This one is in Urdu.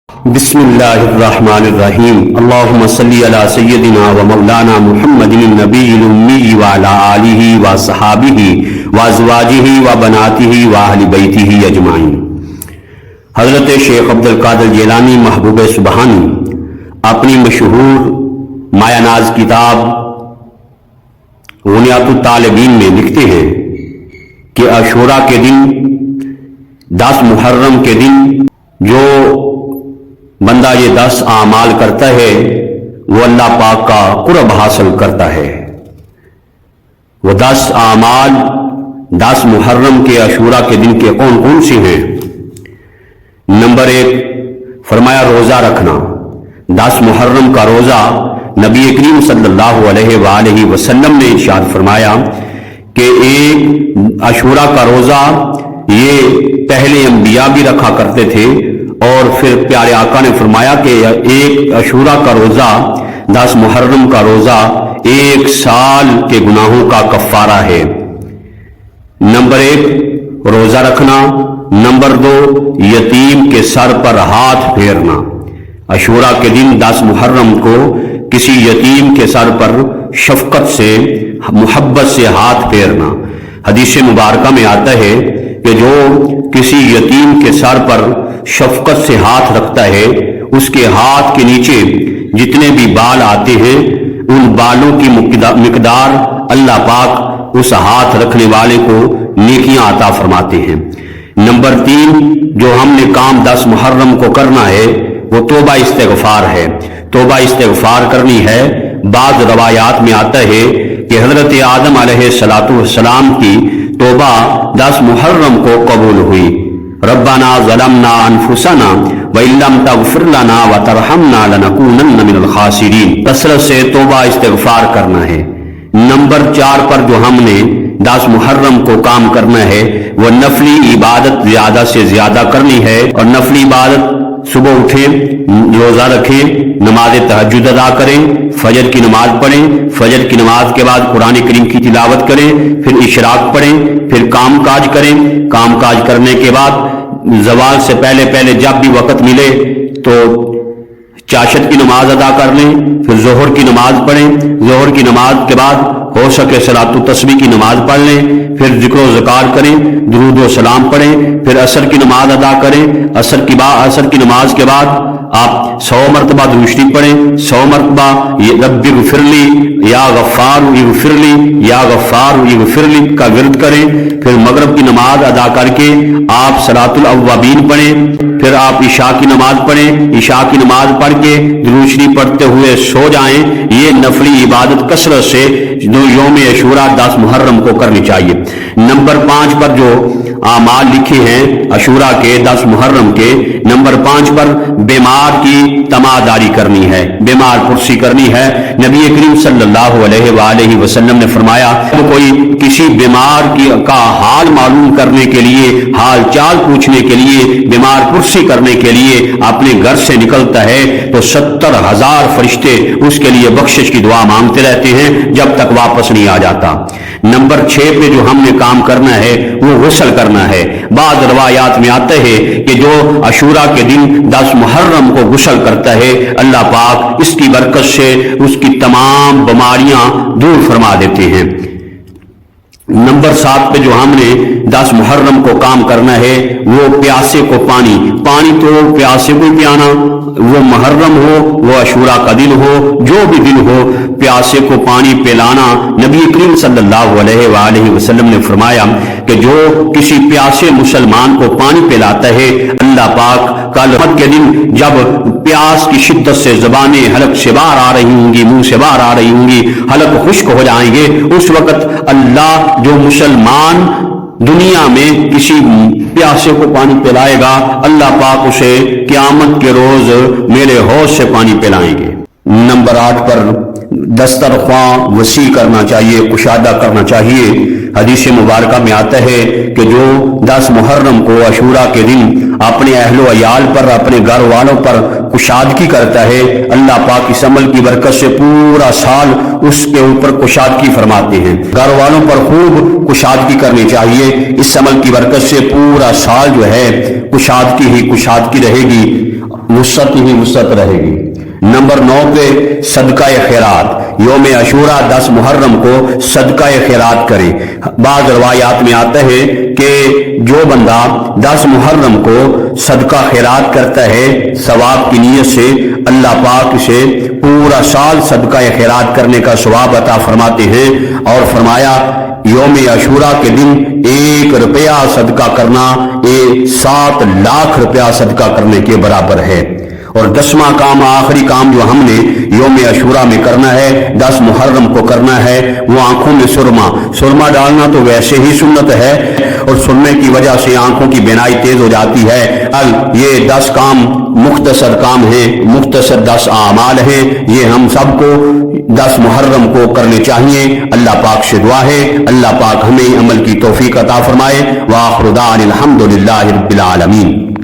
بسم اللہ الرحمن الرحیم اللہم صلی علی سیدنا و مولانا محمد النبی الامی وعلی آلہ و صحابہ و ازواجہ و بناتہ و اہل بیتہ اجمعین۔ حضرت شیخ عبدالقادر جیلانی محبوب سبحانی اپنی مشہور مایہ ناز کتاب غنیات الطالبین میں لکھتے ہیں کہ عاشوراء کے دن 10 محرم کے دن جو بندہ یہ 10 اعمال کرتا ہے وہ اللہ پاک کا قرب حاصل کرتا ہے۔ وہ 10 اعمال 10 محرم کے عاشوراء کے دن کے کون کون سے ہیں؟ نمبر 1 فرمایا روزہ رکھنا۔ 10 محرم کا روزہ نبی کریم صلی اللہ علیہ وآلہ وسلم نے ارشاد فرمایا کہ ایک عاشوراء کا روزہ یہ پہلے انبیاء بھی رکھا کرتے تھے، اور پھر پیارے آقا نے فرمایا کہ ایک عاشوراء کا روزہ 10 محرم کا روزہ 1 سال کے گناہوں کا کفارہ ہے۔ نمبر 1 روزہ رکھنا۔ نمبر 2 یتیم کے سر پر ہاتھ پھیرنا۔ عاشوراء کے دن 10 محرم کو کسی یتیم کے سر پر شفقت سے محبت سے ہاتھ پھیرنا۔ حدیث مبارکہ میں آتا ہے کہ جو کسی یتیم کے سر پر شفقت سے ہاتھ رکھتا ہے اس کے ہاتھ کے نیچے جتنے بھی بال آتے ہیں ان بالوں کی مقدار اللہ پاک اس ہاتھ رکھنے والے کو نیکیاں عطا فرماتے ہیں۔ نمبر 3 جو ہم نے کام 10 محرم کو کرنا ہے وہ توبہ استغفار ہے۔ توبہ استغفار کرنی ہے۔ بعض روایات میں آتا ہے کہ حضرت آدم علیہ السلام کی توبہ 10 محرم کو قبول ہوئی۔ ربنا ظلمنا انفسنا وان لم تغفر لنا وترحمنا لنکونن من الخاسرین۔ کثرت سے توبہ استغفار کرنا ہے۔ نمبر 4 پر جو ہم نے 10 محرم کو کام کرنا ہے وہ نفلی عبادت زیادہ سے زیادہ کرنی ہے، اور نفلی عبادت صبح اٹھیں، روزہ رکھیں، نماز تہجد ادا کریں، فجر کی نماز پڑھیں، فجر کی نماز کے بعد قرآن کریم کی تلاوت کریں، پھر اشراق پڑھیں، پھر کام کاج کریں۔ کام کاج کرنے کے بعد زوال سے پہلے جب بھی وقت ملے تو چاشت کی نماز ادا کر لیں، پھر ظہر کی نماز پڑھیں، ظہر کی نماز کے بعد ہو سکے صلاۃ التسبیح کی نماز پڑھ لیں، پھر ذکر و ذکار کریں، درود و سلام پڑھیں، پھر عصر کی نماز ادا کریں۔ عصر کی نماز کے بعد آپ 100 مرتبہ درود شریف پڑھیں، 100 مرتبہ رب اغفر لی یا غفار اغفر لی یا غفار اغفر لی کا ورد کریں۔ پھر مغرب کی نماز ادا کر کے آپ صلاۃ الاوابین پڑھیں، پھر آپ عشاء کی نماز پڑھیں، عشاء کی نماز پڑھ کے درود شریف پڑھتے ہوئے سو جائیں۔ یہ نفلی عبادت کثرت سے یوم عاشوراء 10 محرم کو کرنی چاہیے۔ نمبر 5 پر جو اعمال لکھے ہیں عاشوراء کے 10 محرم کے، نمبر 5 پر بیمار کی تماداری کرنی ہے، بیمار پرسی کرنی ہے۔ نبی کریم صلی اللہ علیہ وآلہ وسلم نے فرمایا کوئی کسی بیمار کا حال معلوم کرنے کے لیے، حال چال پوچھنے کے لیے، بیمار پرسی کرنے کے لیے اپنے گھر سے نکلتا ہے تو 70,000 فرشتے اس کے لیے بخشش کی دعا مانگتے رہتے ہیں جب تک واپس نہیں آ جاتا۔ نمبر 6 پہ جو ہم نے کام کرنا ہے وہ غسل کرنا ہے۔ بعض روایات میں آتا ہے کہ جو عاشوراء کے دن 10 محرم کو غسل کرتا ہے اللہ پاک اس کی برکت سے اس کی تمام بیماریاں دور فرما دیتے ہیں۔ نمبر 7 پہ جو ہم نے 10 محرم کو کام کرنا ہے وہ پیاسے کو پانی تو پیاسے کو پیانا، وہ محرم ہو وہ عاشوراء کا دن ہو جو بھی دن ہو، پیاسے کو پانی پلانا۔ نبی کریم صلی اللہ علیہ وآلہ وسلم نے فرمایا کہ جو کسی پیاسے مسلمان کو پانی پلاتا ہے اللہ پاک کل کے دن جب پیاس کی شدت سے زبانیں حلق سے باہر آ رہی ہوں گی، منہ سے باہر آ رہی ہوں گی، حلق خشک ہو جائیں گے، اس وقت اللہ جو مسلمان دنیا میں کسی پیاسے کو پانی پلائے گا اللہ پاک اسے قیامت کے روز میرے حوض سے پانی پلائیں گے۔ نمبر 8 پر دسترخواں وسیع کرنا چاہیے، کشادہ کرنا چاہیے۔ حدیث مبارکہ میں آتا ہے کہ جو 10 محرم کو عاشوراء کے دن اپنے اہل و عیال پر، اپنے گھر والوں پر کشادگی کرتا ہے اللہ پاک اس عمل کی برکت سے پورا سال اس کے اوپر کشادگی فرماتے ہیں۔ گھر والوں پر خوب کشادگی کرنی چاہیے، اس عمل کی برکت سے پورا سال جو ہے کشادگی ہی کشادگی رہے گی۔ وسعت ہی وسعت رہے گی۔ نمبر 9 پہ صدقہ خیرات، یوم عاشورہ 10 محرم کو صدقہ خیرات کریں۔ بعض روایات میں آتا ہے کہ جو بندہ 10 محرم کو صدقہ خیرات کرتا ہے ثواب کی نیت سے، اللہ پاک سے پورا سال صدقہ خیرات کرنے کا ثواب عطا فرماتے ہیں۔ اور فرمایا یوم عاشورہ کے دن 1 روپیہ صدقہ کرنا 7 لاکھ روپیہ صدقہ کرنے کے برابر ہے۔ اور 10واں کام، آخری کام جو ہم نے یوم عاشورہ میں کرنا ہے، 10 محرم کو کرنا ہے، وہ آنکھوں میں سرما ڈالنا تو ویسے ہی سنت ہے، اور سرمے کی وجہ سے آنکھوں کی بینائی تیز ہو جاتی ہے۔ یہ 10 کام مختصر کام ہیں، مختصر 10 اعمال ہیں، یہ ہم سب کو 10 محرم کو کرنے چاہیے۔ اللہ پاک سے دعا ہے اللہ پاک ہمیں عمل کی توفیق عطا فرمائے۔ وآخر دعوانا الحمدللہ رب العالمین۔